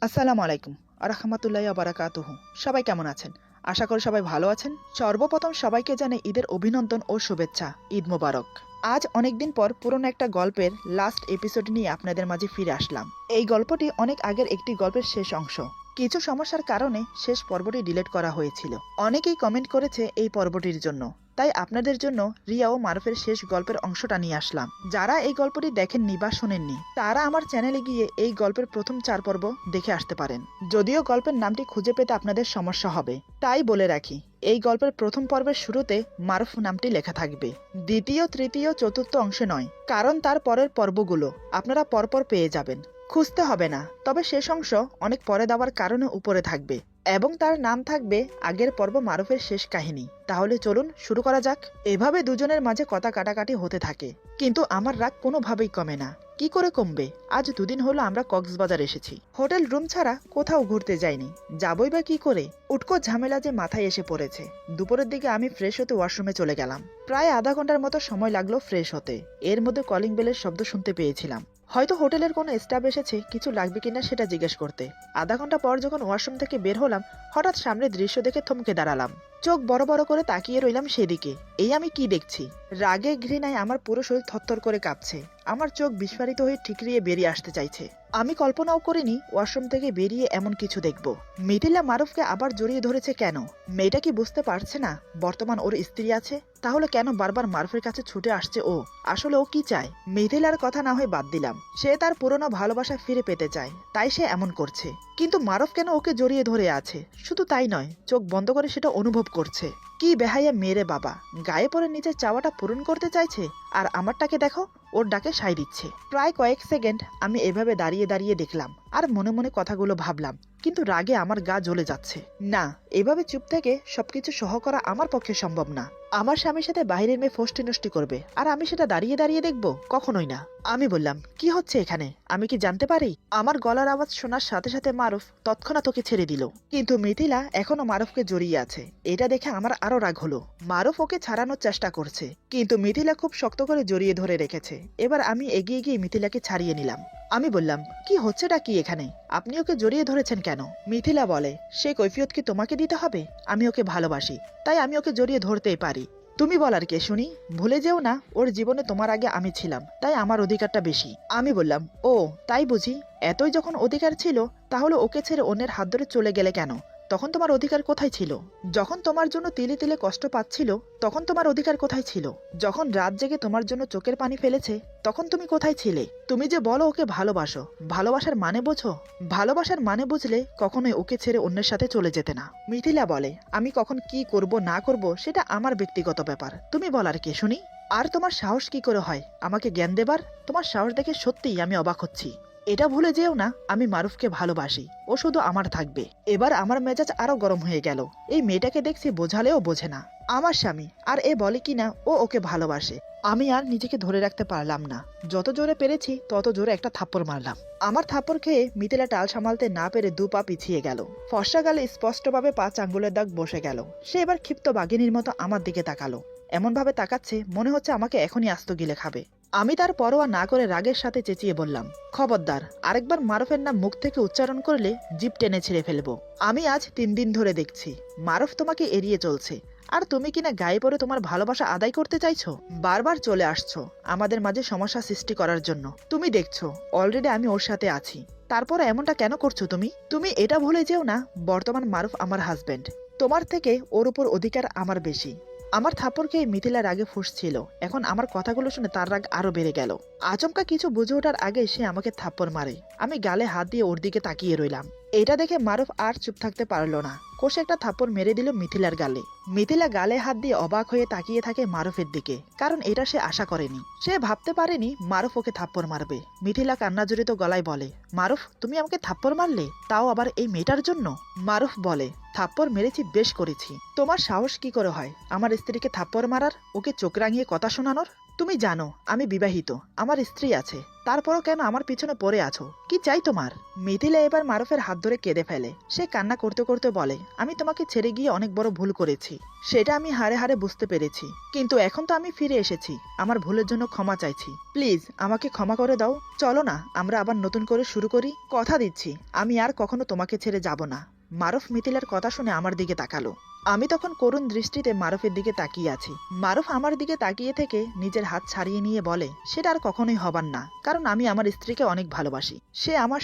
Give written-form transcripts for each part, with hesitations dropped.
আসসালামু আলাইকুম আরহামাতুল্লাহি ওয়া বারাকাতুহু। সবাই কেমন আছেন? আশা করি সবাই ভালো আছেন। সর্বপ্রথম সবাইকে জানাই ঈদের অভিনন্দন ও শুভেচ্ছা। ঈদ মোবারক। আজ অনেকদিন পর পুরনো একটা গল্পের লাস্ট এপিসোড নিয়ে আপনাদের মাঝে ফিরে আসলাম। এই গল্পটি অনেক আগের একটি গল্পের শেষ অংশ। কিছু সমস্যার কারণে শেষ পর্বটি ডিলিট করা হয়েছিল। অনেকেই কমেন্ট করেছে এই পর্বটির জন্য, তাই আপনাদের জন্য রিয়া ও মারুফের শেষ গল্পের অংশটা নিয়ে আসলাম। যারা এই গল্পটি দেখেননি বা শোনেননি তারা আমার চ্যানেলে গিয়ে এই গল্পের প্রথম 4 পর্ব দেখে আসতে পারেন। যদিও গল্পের নামটি খুঁজে পেতে আপনাদের সমস্যা হবে, তাই বলে রাখি এই গল্পের প্রথম পর্বের শুরুতে মারুফ নামটি লেখা থাকবে, দ্বিতীয়, তৃতীয়, চতুর্থ অংশে নয়, কারণ তার পরের পর্বগুলো আপনারা পরপর পেয়ে যাবেন, খুঁজতে হবে না। তবে শেষ অংশ অনেক পরে দেওয়ার কারণে উপরে থাকবে এবং তার নাম থাকবে আগের পর্ব মারুফের শেষ কাহিনী। তাহলে চলুন শুরু করা যাক। এভাবে দুজনের মাঝে কথা কাটাকাটি হতে থাকে, কিন্তু আমার রাগ কোনোভাবেই কমে না। কি করে কমবে? আজ দুদিন হলো আমরা কক্সবাজার এসেছি। হোটেল রুম ছাড়া কোথাও ঘুরতে যাইনি, যাবই বা কি করে? উটকো ঝামেলা যে মাথায় এসে পড়েছে। দুপুরের দিকে আমি ফ্রেশ হতে ওয়াশরুমে চলে গেলাম। প্রায় আধা ঘন্টার মতো সময় লাগলো ফ্রেশ হতে। এর মধ্যে কলিং বেলের শব্দ শুনতে পেয়েছিলাম। হয়তো হোটেলের কোনো স্টাফ এসেছে কিছু লাগবে কিনা সেটা জিজ্ঞেস করতে। আধা ঘন্টা পর যখন ওয়াশরুম থেকে বের হলাম, হঠাৎ সামনে দৃশ্য দেখে থমকে দাঁড়ালাম। চোখ বড় বড় করে তাকিয়ে রইলাম সেদিকে। এই আমি কি দেখছি? রাগে ঘৃণায় আমার পুরো শরীর থরথর করে কাঁপছে। আমার চোখ বিস্ফারিত হয়ে ঠিকরিয়ে বেরিয়ে আসতে চাইছে। আমি কল্পনাও করিনি ওয়াশরুম থেকে বেরিয়ে এমন কিছু দেখব। মিথিলা মারুফকে আবার জড়িয়ে ধরেছে কেন? মেয়েটা কি বুঝতে পারছে না বর্তমান ওর স্ত্রী আছে? তাহলে কেন বারবার মারুফের কাছে ছুটে আসছে ও? আসলে ও কি চায়? মিথিলার কথা না হয়ে বাদ দিলাম, সে তার পুরনো ভালোবাসা ফিরে পেতে চায়, তাই সে এমন করছে। কিন্তু মারুফ কেন ওকে জড়িয়ে ধরে আছে? শুধু তাই নয়, চোখ বন্ধ করে সেটা অনুভব করছে। কি বেহাইয়া মেরে বাবা, গায়ে পড়ে নিজের চাওয়াটা পূরণ করতে চাইছে, আর আমারটাকে দেখো ওর ডাকে সাই দিচ্ছে। প্রায় কয়েক সেকেন্ড আমি এভাবে দাঁড়িয়ে দাঁড়িয়ে দেখলাম আর মনে মনে কথাগুলো ভাবলাম, কিন্তু রাগে আমার গা জ্বলে যাচ্ছে। না, এভাবে চুপ থেকে সবকিছু সহ করা আমার পক্ষে সম্ভব না। আমার স্বামীর সাথে বাইরের মেয়ে ফষ্টি নষ্টি করবে আর আমি সেটা দাঁড়িয়ে দাঁড়িয়ে দেখবো? কখনোই না। আমি বললাম, কি হচ্ছে এখানে? আমি কি জানতে পারি? আমার গলার আওয়াজ শোনার সাথে সাথে মারুফ তৎক্ষণাৎ ওকে ছেড়ে দিল, কিন্তু মিথিলা এখনো মারুফকে জড়িয়ে আছে। এটা দেখে আমার আরো রাগ হলো। মারুফ ওকে ছাড়ানোর চেষ্টা করছে, কিন্তু মিথিলা খুব শক্ত করে জড়িয়ে ধরে রেখেছে। এবার আমি এগিয়ে গিয়ে মিথিলাকে ছাড়িয়ে নিলাম। আমি বললাম, কি হচ্ছেটা কি এখানে? আপনি ওকে জড়িয়ে ধরেছেন কেন? মিথিলা বলে, সে কৈফিয়ত কি তোমাকে দিতে হবে? আমি ওকে ভালোবাসি, তাই আমি ওকে জড়িয়ে ধরতেই পারি। তুমি বলার কে শুনি? ভুলে যেও না ওর জীবনে তোমার আগে আমি ছিলাম, তাই আমার অধিকারটা বেশি। আমি বললাম, ও তাই বুঝি? এতই যখন অধিকার ছিল তাহলে ওকে ছেড়ে অন্যের হাত ধরে চলে গেলে কেন? তখন তোমার অধিকার কোথায় ছিল? যখন তোমার জন্য তিলে তিলে কষ্ট পাচ্ছিল তখন তোমার অধিকার কোথায় ছিল? যখন রাত জেগে তোমার জন্য চোখের পানি ফেলেছে তখন তুমি কোথায় ছিলে? তুমি যে বলো ওকে ভালোবাসো, ভালোবাসার মানে বোঝো? ভালোবাসার মানে বুঝলে কখনোই ওকে ছেড়ে অন্যের সাথে চলে যেতে না। মিথিলা বলে, আমি কখন কি করব না করব সেটা আমার ব্যক্তিগত ব্যাপার, তুমি বলার কে শুনি? আর তোমার সাহস কি করে হয় আমাকে জ্ঞান দেবার? তোমার সাহস দেখে সত্যিই আমি অবাক হচ্ছি। এটা ভুলে যেও না আমি মারুফকে ভালোবাসি, ও শুধু আমার থাকবে। এবার আমার মেজাজ আরো গরম হয়ে গেল। এই মেয়েটাকে দেখছি বোঝালেও বোঝে না। আমার স্বামী আর এ বলে কিনা ও ওকে ভালোবাসে। আমি আর নিজেকে ধরে রাখতে পারলাম না। যত জোরে পেরেছি তত জোরে একটা থাপ্পড় মারলাম। আমার থাপ্পড় খেয়ে মিথিলা টাল সামালতে না পেরে 2 পা পিছিয়ে গেল। ফর্সা গালে স্পষ্টভাবে 5 আঙ্গুলের দাগ বসে গেল। সে এবার ক্ষিপ্ত বাঘিনীর মতো আমার দিকে তাকালো। এমন ভাবে তাকাচ্ছে মনে হচ্ছে আমাকে এখনই আস্ত গিলে খাবে। আমি তার পরোয়া না করে রাগের সাথে চেঁচিয়ে বললাম, খবরদার, আরেকবার মারুফের নাম মুখ থেকে উচ্চারণ করলে জিভ টেনে ছিঁড়ে ফেলবো। আমি আজ 3 দিন ধরে দেখছি মারুফ তোমাকে এড়িয়ে চলছে, আর তুমি কিনা গায়ে পড়ে তোমার ভালোবাসা আদায় করতে চাইছো। বারবার চলে আসছো আমাদের মাঝে সমস্যা সৃষ্টি করার জন্য। তুমি দেখছো অলরেডি আমি ওর সাথে আছি, তারপর এমনটা কেন করছো তুমি? তুমি এটা ভুলে যেও না বর্তমান মারুফ আমার হাজবেন্ড। তোমার থেকে ওর উপর অধিকার আমার বেশি। আমার থাপ্পড় খেয়ে মিথিলা রাগে ফুঁসছিল। এখন আমার কথাগুলো শুনে তার রাগ আরো বেড়ে গেল। আচমকা কিছু বুঝে ওঠার আগে সে আমাকে থাপ্পড় মারে। আমি গালে হাত দিয়ে ওর দিকে তাকিয়ে রইলাম। এটা দেখে মারুফ আর চুপ থাকতে পারলো না, কষে একটা থাপ্পড় মেরে দিল মিথিলার গালে। মিথিলা গালে হাত দিয়ে অবাক হয়ে তাকিয়ে থাকে মারুফের দিকে, কারণ এটা সে আশা করেনি। সে ভাবতে পারেনি মারুফ ওকে থাপ্পড় মারবে। মিথিলা কান্নাজড়িত গলায় বলে, মারুফ তুমি আমাকে থাপ্পড় মারলে, তাও আবার এই মেয়েটার জন্য? মারুফ বলে, থাপ্পড় মেরেছি, বেশ করেছি। তোমার সাহস কি করে হয় আমার স্ত্রীকে থাপ্পড় মারার, ওকে চোখ রাঙিয়ে কথা শোনানোর? তুমি জানো আমি বিবাহিত, আমার স্ত্রী আছে, তারপরও কেন আমার পিছনে পড়ে আছো? কি চাই তোমার? মিথিলা এবার মারুফের হাত ধরে কেঁদে ফেলে। সে কান্না করতে করতে বলে, আমি তোমাকে ছেড়ে গিয়ে অনেক বড় ভুল করেছি, সেটা আমি হারে হারে বুঝতে পেরেছি, কিন্তু এখন তো আমি ফিরে এসেছি, আমার ভুলের জন্য ক্ষমা চাইছি, প্লিজ আমাকে ক্ষমা করে দাও। চলো না আমরা আবার নতুন করে শুরু করি, কথা দিচ্ছি আমি আর কখনো তোমাকে ছেড়ে যাব না। মারুফ মিথিলার কথা শুনে আমার দিকে তাকালো। আমি তখন করুণ দৃষ্টিতে মারুফের দিকে তাকিয়ে আছি। মারুফ আমার দিকে তাকিয়ে থেকে নিজের হাত ছাড়িয়ে নিয়ে বলে, সেটা আর কখনোই হবার না, কারণ আমি আমার স্ত্রীকে অনেক ভালোবাসি, সে আমার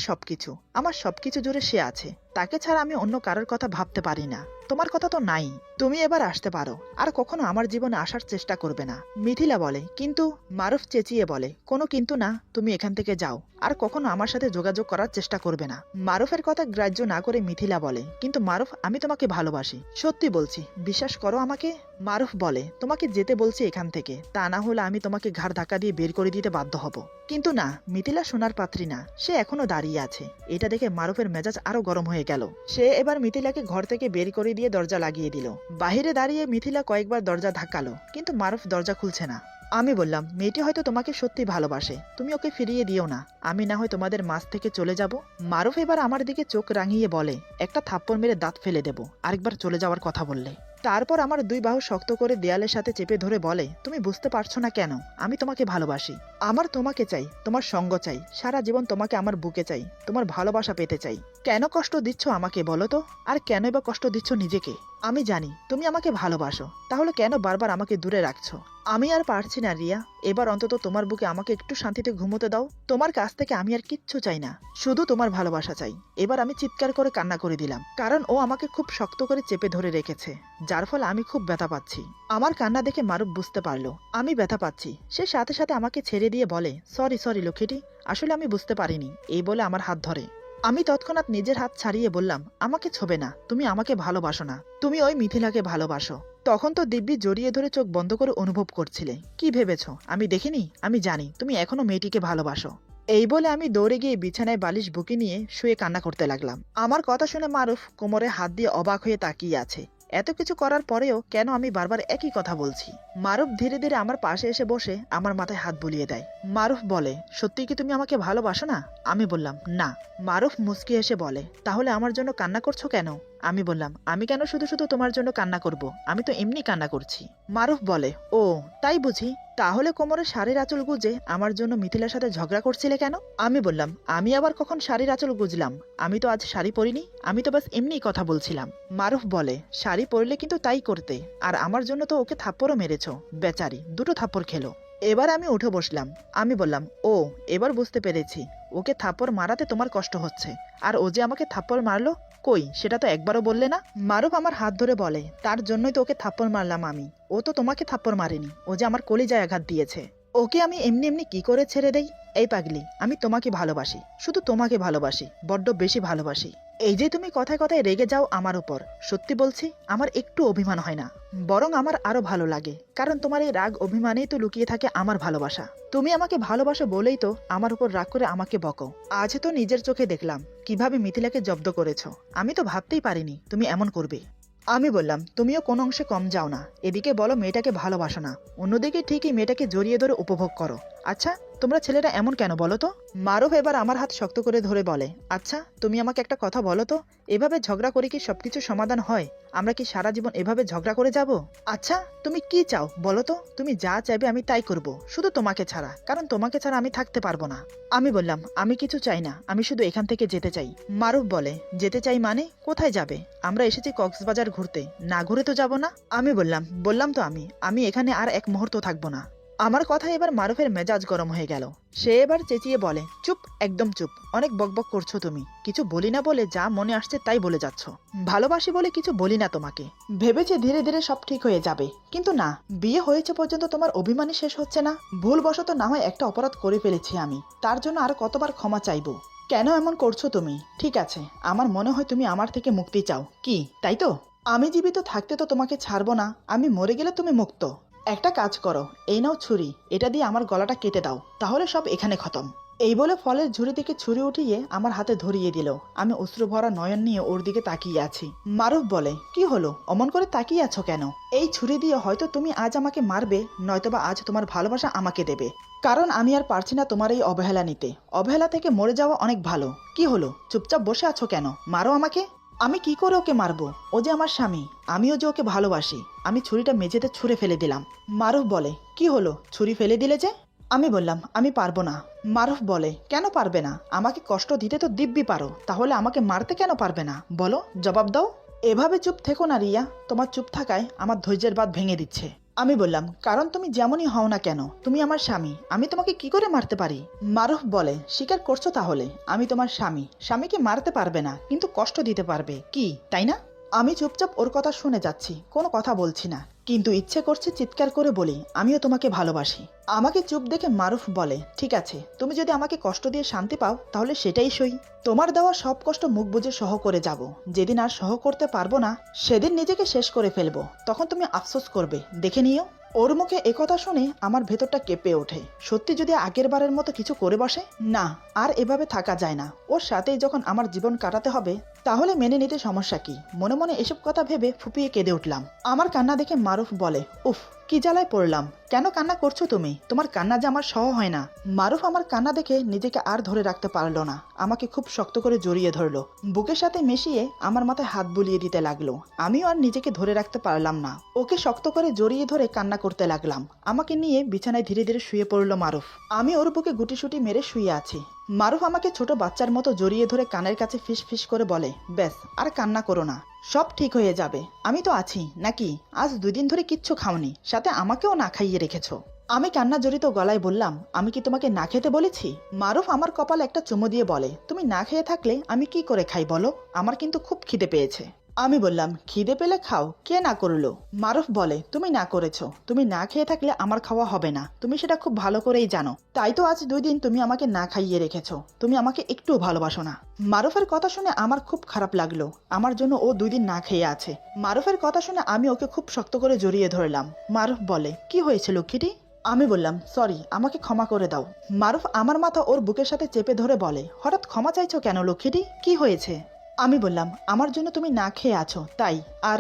সবকিছু জুড়ে সে আছে, তাকে ছাড়া আমি অন্য কারোর কথা ভাবতে পারি না। তোমার কথা তো নাই, তুমি এবার আসতে পারো, আর কখনো আমার জীবনে আসার চেষ্টা করবে না। মিথিলা বলে, কিন্তু? মারুফ চেঁচিয়ে বলে, কোনো কিন্তু না, তুমি এখান থেকে যাও, আর কখনো আমার সাথে যোগাযোগ করার চেষ্টা করবে না। মারুফের কথা গ্রাহ্য না করে মিথিলা বলে, কিন্তু মারুফ আমি তোমাকে ভালোবাসি, সত্যি বলছি, বিশ্বাস করো আমাকে। মারুফ বলে, তোমাকে যেতে বলছি এখান থেকে, তা না হলে আমি তোমাকে ঘাড় ধাক্কা দিয়ে বের করে দিতে বাধ্য হব। কিন্তু না, মিথিলা সোনার পাত্রী না, সে এখনো দাঁড়িয়ে আছে। এটা দেখে মারুফের মেজাজ আরো গরম হয়ে গেল। সে এবার মিথিলাকে ঘর থেকে বের করে দিয়ে দরজা লাগিয়ে দিল। বাহিরে দাঁড়িয়ে মিথিলা কয়েকবার দরজা ধাক্কালো, কিন্তু মারুফ দরজা খুলছে না। আমি বললাম, মেয়েটি হয়তো তোমাকে সত্যি ভালোবাসে, তুমি ওকে ফিরিয়ে দিও না, আমি না হয় তোমাদের মাঝ থেকে চলে যাব। মারুফ এবার আমার দিকে চোখ রাঙিয়ে বলে, একটা থাপ্পড় মেরে দাঁত ফেলে দেব আরেকবার চলে যাওয়ার কথা বললে। তারপর আমার দুই বাহু শক্ত করে দেয়ালের সাথে চেপে ধরে বলে, তুমি বুঝতে পারছো না কেন, আমি তোমাকে ভালোবাসি, আমার তোমাকে চাই, তোমার সঙ্গ চাই, সারা জীবন তোমাকে আমার বুকে চাই, তোমার ভালোবাসা পেতে চাই। কেন কষ্ট দিচ্ছ আমাকে বলো তো, আর কেনই বা কষ্ট দিচ্ছ নিজেকে? আমি জানি তুমি আমাকে ভালোবাসো, তাহলে কেন বারবার আমাকে দূরে রাখছো? আমি আর পারছি না রিয়া, এবার অন্তত তোমার বুকে আমাকে একটু শান্তিতে ঘুমোতে দাও। তোমার কাছ থেকে আমি আর কিচ্ছু চাই না, শুধু তোমার ভালোবাসা চাই। এবার আমি চিৎকার করে কান্না করে দিলাম, কারণ ও আমাকে খুব শক্ত করে চেপে ধরে রেখেছে, যার ফলে আমি খুব ব্যথা পাচ্ছি। আমার কান্না দেখে মারুফ বুঝতে পারলো আমি ব্যথা পাচ্ছি। সে সাথে সাথে আমাকে ছেড়ে দিয়ে বলে, সরি লক্ষ্মীটি, আসলে আমি বুঝতে পারিনি, এই বলে আমার হাত ধরে। আমি তৎক্ষণাৎ নিজের হাত ছাড়িয়ে বললাম, আমাকে ছোবে না, তুমি আমাকে ভালোবাসো না, তুমি ওই মিথিলাকে ভালোবাসো। তখন তো দিব্যি জড়িয়ে ধরে চোখ বন্ধ করে অনুভব করছিলে। কি ভেবেছো আমি দেখিনি? আমি জানি তুমি এখনো মেয়েটিকে ভালোবাসো। এই বলে আমি দৌড়ে গিয়ে বিছানায় বালিশ বুকে নিয়ে শুয়ে কান্না করতে লাগলাম। আমার কথা শুনে মারুফ কোমরে হাত দিয়ে অবাক হয়ে তাকিয়ে আছে। এত কিছু করার পরেও কেন আমি বারবার একই কথা বলছি? মারুফ ধীরে ধীরে আমার পাশে এসে বসে আমার মাথায় হাত বুলিয়ে দেয়। মারুফ বলে, সত্যি কি তুমি আমাকে ভালোবাসো না? আমি বললাম, না। মারুফ মুচকি এসে বলে, তাহলে আমার জন্য কান্না করছো কেন? আমি বললাম, আমি কেন শুধু শুধু তোমার জন্য কান্না করব, আমি তো এমনি কান্না করছি। মারুফ বলে, ও তাই বুঝি, তাহলে কোমরে শাড়ির আঁচল গুজে আমার জন্য মিথিলার সাথে ঝগড়া করছিলে কেন? আমি বললাম, আমি আবার কখন শাড়ির আঁচল গুজলাম? আমি তো আজ শাড়ি পরিনি, আমি তো বাস এমনি কথা বলছিলাম। মারুফ বলে, শাড়ি পরলে কিন্তু তাই করতে, আর আমার জন্য তো ওকে থাপ্পড়ও মেরেছ, বেচারি দুটো থাপ্পড় খেলো। এবার আমি উঠে বসলাম। আমি বললাম, ও এবার বুঝতে পেরেছি, ওকে থাপ্পড় মারাতে তোমার কষ্ট হচ্ছে, আর ও যে আমাকে থাপ্পড় মারলো, কই সেটা তো একবারও বললে না। মারুফ আমার হাত ধরে বলে, তার জন্যই তো ওকে থাপ্পড় মারলাম আমি, ও তো তোমাকে থাপ্পড় মারেনি, ও যে আমার কলিজায় আঘাত দিয়েছে। ওকে আমি এমনি এমনি কি করে ছেড়ে দেই? এই পাগলি, আমি তোমাকে ভালোবাসি, শুধু তোমাকে ভালোবাসি, বড্ড বেশি ভালোবাসি। এই যে তুমি কথায় কথায় রেগে যাও আমার উপর, সত্যি বলছি আমার একটু অভিমান হয় না, বরং আমার আরো ভালো লাগে, কারণ তোমার এই রাগ অভিমানেই তো লুকিয়ে থাকে আমার ভালোবাসা। তুমি আমাকে ভালোবাসো বলেই তো আমার উপর রাগ করে আমাকে বকো। আজ তো নিজের চোখে দেখলাম কিভাবে মিথিলাকে জব্দ করেছো, আমি তো ভাবতেই পারিনি তুমি এমন করবে। আমি বললাম, তুমিও কোনো অংশে কম যাও না, এদিকে বলো মেয়েটাকে ভালোবাসো না, অন্যদিকে ঠিকই মেয়েটাকে জড়িয়ে ধরে উপভোগ করো। আচ্ছা তোমরা ছেলেরা এমন কেন বলো তো? মারুফ এবার আমার হাত শক্ত করে ধরে বলে, আচ্ছা তুমি আমাকে একটা কথা বলো তো, এভাবে ঝগড়া করে কি সবকিছু সমাধান হয়? আমরা কি সারা জীবন এভাবে ঝগড়া করে যাব? আচ্ছা তুমি কি চাও বলো তো? তুমি যা চাইবে আমি তাই করব, শুধু তোমাকে ছাড়া, কারণ তোমাকে ছাড়া আমি থাকতে পারবো না। আমি বললাম, আমি কিছু চাই না, আমি শুধু এখান থেকে যেতে চাই। মারুফ বলে, যেতে চাই মানে কোথায় যাবে? আমরা এসেছি কক্সবাজার ঘুরতে, না ঘুরে তো যাব না। আমি বললাম তো আমি এখানে আর এক মুহূর্ত থাকবো না। আমার কথা এবার মারুফের মেজাজ গরম হয়ে গেল। সে এবার চেঁচিয়ে বলে, চুপ, একদম চুপ, অনেক বকবক করছো তুমি, কিছু বলি না বলে যা মনে আসছে তাই বলে যাচ্ছ। ভালোবাসি বলে কিছু বলি না তোমাকে, ভেবেছে ধীরে ধীরে সব ঠিক হয়ে যাবে, কিন্তু না, বিয়ে হয়েছে পর্যন্ত তোমার অভিমানই শেষ হচ্ছে না। ভুলবশত না হয় একটা অপরাধ করে ফেলেছি আমি, তার জন্য আর কতবার ক্ষমা চাইবো? কেন এমন করছো তুমি? ঠিক আছে, আমার মনে হয় তুমি আমার থেকে মুক্তি চাও, কি তাই তো? আমি জীবিত থাকতে তো তোমাকে ছাড়বো না, আমি মরে গেলে তুমি মুক্ত। একটা কাজ করো, এই নাও ছুরি, এটা দিয়ে আমার গলাটা কেটে দাও, তাহলে সব এখানে খতম। এই বলে ফলের ঝুড়ি থেকে ছুরি উঠিয়ে আমার হাতে ধরিয়ে দিল। আমি অশ্রু ভরা নয়ন নিয়ে ওর দিকে তাকিয়ে আছি। মারুফ বলে, কি হলো, অমন করে তাকিয়ে আছো কেন? এই ছুরি দিয়ে হয়তো তুমি আজ আমাকে মারবে, নয়তোবা আজ তোমার ভালোবাসা আমাকে দেবে। কারণ আমি আর পারছি না তোমার এই অবহেলা নিতে। অবহেলা থেকে মরে যাওয়া অনেক ভালো। কি হলো, চুপচাপ বসে আছো কেন? মারো আমাকে। আমি কি করে ওকে মারবো? ও যে আমার স্বামী, আমিও যে ওকে ভালোবাসি। আমি ছুরিটা মেঝেতে ছুঁড়ে ফেলে দিলাম। মারুফ বলে, কি হলো, ছুরি ফেলে দিলে যে? আমি বললাম, আমি পারবো না। মারুফ বলে, কেন পারবে না? আমাকে কষ্ট দিতে তো দিব্যি পারো, তাহলে আমাকে মারতে কেন পারবে না? বলো, জবাব দাও। এভাবে চুপ থেকো না রিয়া, তোমার চুপ থাকায় আমার ধৈর্যের বাঁধ ভেঙে দিচ্ছে। আমি বললাম, কারণ তুমি যেমনই হও না কেন, তুমি আমার স্বামী, আমি তোমাকে কি করে মারতে পারি? মারুফ বলে, স্বীকার করছো তাহলে আমি তোমার স্বামী, স্বামীকে মারতে পারবে না কিন্তু কষ্ট দিতে পারবে, কি তাই না? আমি চুপচাপ ওর কথা শুনে যাচ্ছি, কোনো কথা বলছি না, কিন্তু ইচ্ছে করছে চিৎকার করে বলি, আমিও তোমাকে ভালোবাসি। আমাকে চুপ দেখে মারুফ বলে, ঠিক আছে, তুমি যদি আমাকে কষ্ট দিয়ে শান্তি পাও তাহলে সেটাই সই। তোমার দেওয়া সব কষ্ট মুখ বুজে সহ করে যাব। যেদিন আর সহ করতে পারবো না সেদিন নিজেকে শেষ করে ফেলবো, তখন তুমি আফসোস করবে, দেখে নিও। ওর মুখে একথা শুনে আমার ভেতরটা কেঁপে ওঠে। সত্যি যদি আগের বারের মতো কিছু করে বসে, না আর এভাবে থাকা যায় না। ওর সাথেই যখন আমার জীবন কাটাতে হবে তাহলে মেনে নিতে সমস্যা কি? মনে মনে এসব কথা ভেবে ফুপিয়ে কেঁদে উঠলাম। আমার কান্না দেখে মারুফ বলে, উফ, কি জ্বালায় পড়লাম, কেন কান্না করছো তুমি? তোমার কান্না যে আমার সহ হয় না। মারুফ আমার কান্না দেখে নিজেকে আর ধরে রাখতে পারলো না, আমাকে খুব শক্ত করে জড়িয়ে ধরলো, বুকের সাথে মিশিয়ে আমার মাথায় হাত বুলিয়ে দিতে লাগলো। আমিও আর নিজেকে ধরে রাখতে পারলাম না, ওকে শক্ত করে জড়িয়ে ধরে কান্না করতে লাগলাম। আমাকে নিয়ে বিছানায় ধীরে ধীরে শুয়ে পড়লো মারুফ। আমি ওর বুকে গুটিসুটি মেরে শুয়ে আছি। মারুফ আমাকে ছোট বাচ্চার মতো জড়িয়ে ধরে কানের কাছে ফিস ফিস করে বলে, ব্যাস আর কান্না করো না, সব ঠিক হয়ে যাবে, আমি তো আছি নাকি? আজ 2 দিন ধরে কিচ্ছু খাওনি, সাথে আমাকেও না খাইয়ে রেখেছো। আমি কান্না জড়িত গলায় বললাম, আমি কি তোমাকে না খেতে বলেছি? মারুফ আমার কপালে একটা চুমু দিয়ে বলে, তুমি না খেয়ে থাকলে আমি কি করে খাই বলো? আমার কিন্তু খুব খিদে পেয়েছে। আমি বললাম, খিদে পেলে খাও, কে না করলো? মারুফ বলে, তুমি না করেছো, তুমি না খেয়ে থাকলে আমার খাওয়া হবে না, তুমি সেটা খুব ভালো করেই জানো, তাই তো আজ 2 দিন তুমি আমাকে না খাইয়ে রেখেছো, তুমি আমাকে একটুও ভালোবাসো না। মারুফের কথা শুনে আমার খুব খারাপ লাগলো, আমার জন্য ও 2 দিন না খেয়ে আছে। মারুফের কথা শুনে আমি ওকে খুব শক্ত করে জড়িয়ে ধরলাম। মারুফ বলে, কি হয়েছে লক্ষ্মীটি? আমি বললাম, সরি, আমাকে ক্ষমা করে দাও। মারুফ আমার মাথা ওর বুকের সাথে চেপে ধরে বলে, হঠাৎ ক্ষমা চাইছো কেন লক্ষ্মীটি, কি হয়েছে? আমি বললাম, আমার জন্য তুমি না খেয়ে আছো তাই। আর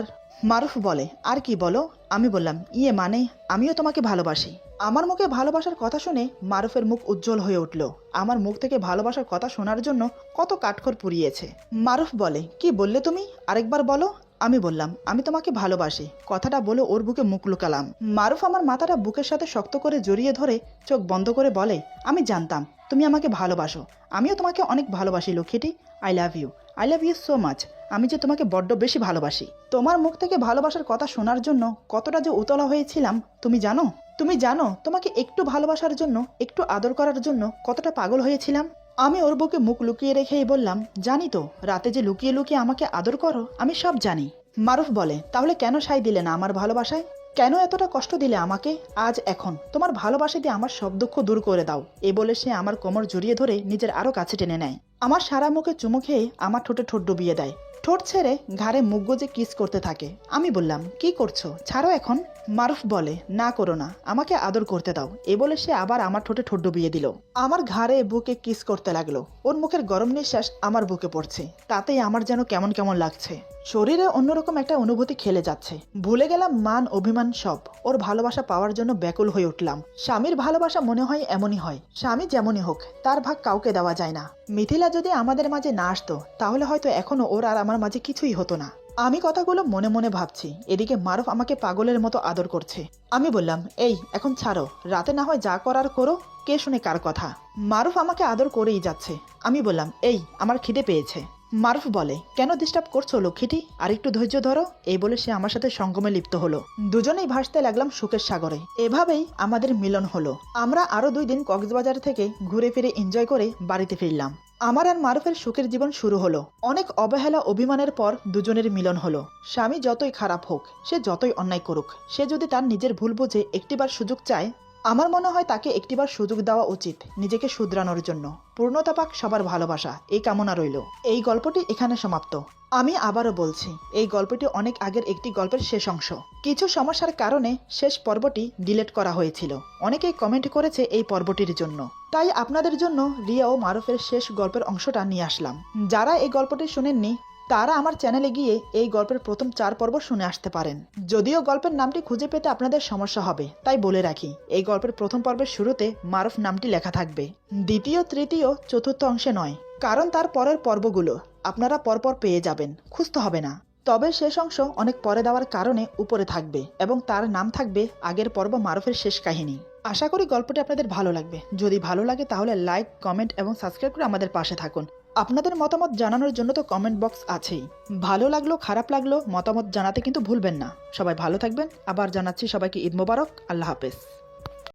মারুফ বলে, আর কি বলো? আমি বললাম, ইয়ে মানে আমিও তোমাকে ভালোবাসি। আমার মুখে ভালোবাসার কথা শুনে মারুফের মুখ উজ্জ্বল হয়ে উঠল। আমার মুখ থেকে ভালোবাসার কথা শোনার জন্য কত কাঠখড় পুড়িয়েছে। মারুফ বলে, কি বললে তুমি, আরেকবার বলো। আমি বললাম, আমি তোমাকে ভালোবাসি। কথাটা বলে ওর বুকে মুখ লুকালাম। মারুফ আমার মাথাটা বুকের সাথে শক্ত করে জড়িয়ে ধরে চোখ বন্ধ করে বলে, আমি জানতাম তুমি আমাকে ভালোবাসো, আমিও তোমাকে অনেক ভালোবাসি লক্ষ্মীটি। I love you, I love you so much. আমি যে তোমাকে বড্ড বেশি ভালোবাসি। তোমার মুখ থেকে ভালোবাসার কথা শোনার জন্য কতটা যে উতলা হয়েছিলাম তুমি জানো? তুমি জানো তোমাকে একটু ভালোবাসার জন্য, একটু আদর করার জন্য কতটা পাগল হয়েছিলাম? আমি ওর বুকে মুখ লুকিয়ে রেখেই বললাম, জানি তো, রাতে যে লুকিয়ে লুকিয়ে আমাকে আদর করো আমি সব জানি। মারুফ বলে, তাহলে কেন সাই দিলে না আমার ভালোবাসায়? কেন এতটা কষ্ট দিলে আমাকে? আজ এখন তোমার ভালোবাসা দিয়ে আমার সব দুঃখ দূর করে দাও। এ বলে সে আমার কোমর জড়িয়ে ধরে নিজের আরো কাছে টেনে নেয়। আমার সারা মুখে চুমু খেয়ে আমার ঠোঁটে ঠোঁট ডুবিয়ে দেয়। ঠোঁট ছেড়ে ঘাড়ে মুখ গুজে কিস করতে থাকে। আমি বললাম, কি করছো, ছাড়ো এখন। মারুফ বলে, না করো না, আমাকে আদর করতে দাও। এ বলে সে আবার আমার ঠোঁটে ঠোঁট ডুবিয়ে দিল। আমার ঘাড়ে বুকে কিস করতে লাগলো। ওর মুখের গরম নিঃশ্বাস আমার বুকে পড়ছে, তাতেই আমার যেন কেমন কেমন লাগছে। শরীরে অন্যরকম একটা অনুভূতি খেলে যাচ্ছে। ভুলে গেলাম মান অভিমান সব। ওর ভালোবাসা পাওয়ার জন্য ব্যাকুল হয়ে উঠলাম। স্বামীর ভালোবাসা মনে হয় এমনই হয়, স্বামী যেমনই হোক তার ভাগ কাউকে দেওয়া যায় না। মিথিলা যদি আমাদের মাঝে না আসতো তাহলে হয়তো এখনো ওর আর আমার মাঝে কিছুই হতো না। আমি কথাগুলো মনে মনে ভাবছি, এদিকে মারুফ আমাকে পাগলের মতো আদর করছে। আমি বললাম, এই এখন ছাড়ো, রাতে না হয় যা করার করো, কে শুনে কার কথা। মারুফ আমাকে আদর করেই যাচ্ছে। আমি বললাম, এই আমার খিদে পেয়েছে। মারুফ বলে, কেন ডিস্টার্ব করছো লক্ষ্মীটি, আর একটু ধৈর্য ধরো। এই বলে সে আমার সাথে সঙ্গমে লিপ্ত হলো। দুজনেই ভাসতে লাগলাম সুখের সাগরে। এভাবেই আমাদের মিলন হলো। আমরা আরো 2 দিন কক্সবাজার থেকে ঘুরে ফিরে এনজয় করে বাড়িতে ফিরলাম। আমার আর মারুফের সুখের জীবন শুরু হলো। অনেক অবহেলা অভিমানের পর দুজনের মিলন হলো। স্বামী যতই খারাপ হোক, সে যতই অন্যায় করুক, সে যদি তার নিজের ভুল বুঝে একটিবার সুযোগ চায়, আমার মনে হয় তাকে একটিবার সুযোগ দেওয়া উচিত নিজেকে শুধরানোর জন্য। পূর্ণতা পাক সবার ভালোবাসা, এই কামনা রইল। এই গল্পটি এখানে সমাপ্ত। আমি আবারও বলছি, এই গল্পটি অনেক আগের একটি গল্পের শেষ অংশ। কিছু সমস্যার কারণে শেষ পর্বটি ডিলিট করা হয়েছিল। অনেকেই কমেন্ট করেছে এই পর্বটির জন্য, তাই আপনাদের জন্য রিয়া ও মারুফের শেষ গল্পের অংশটা নিয়ে আসলাম। যারা এই গল্পটি শুনেননি তারা আমার চ্যানেলে গিয়ে এই গল্পের প্রথম 4 পর্ব শুনে আসতে পারেন। যদিও গল্পের নামটি খুঁজে পেতে আপনাদের সমস্যা হবে, তাই বলে রাখি এই গল্পের প্রথম পর্বের শুরুতে মারুফ নামটি লেখা থাকবে, দ্বিতীয়, তৃতীয়, চতুর্থ অংশে নয়, কারণ তার পরের পর্বগুলো আপনারা পরপর পেয়ে যাবেন, খুঁজতে হবে না। তবে শেষ অংশ অনেক পরে দেওয়ার কারণে উপরে থাকবে এবং তার নাম থাকবে আগের পর্ব মারুফের শেষ কাহিনী। আশা করি গল্পটি আপনাদের ভালো লাগবে। যদি ভালো লাগে তাহলে লাইক, কমেন্ট এবং সাবস্ক্রাইব করে আমাদের পাশে থাকুন। আপনাদের মতামত জানানোর জন্য তো কমেন্ট বক্স আছেই। ভালো লাগলো, খারাপ লাগলো, মতামত জানাতে কিন্তু ভুলবেন না। সবাই ভালো থাকবেন। আবার জানাচ্ছি সবাইকে ঈদ মোবারক। আল্লাহ হাফেজ।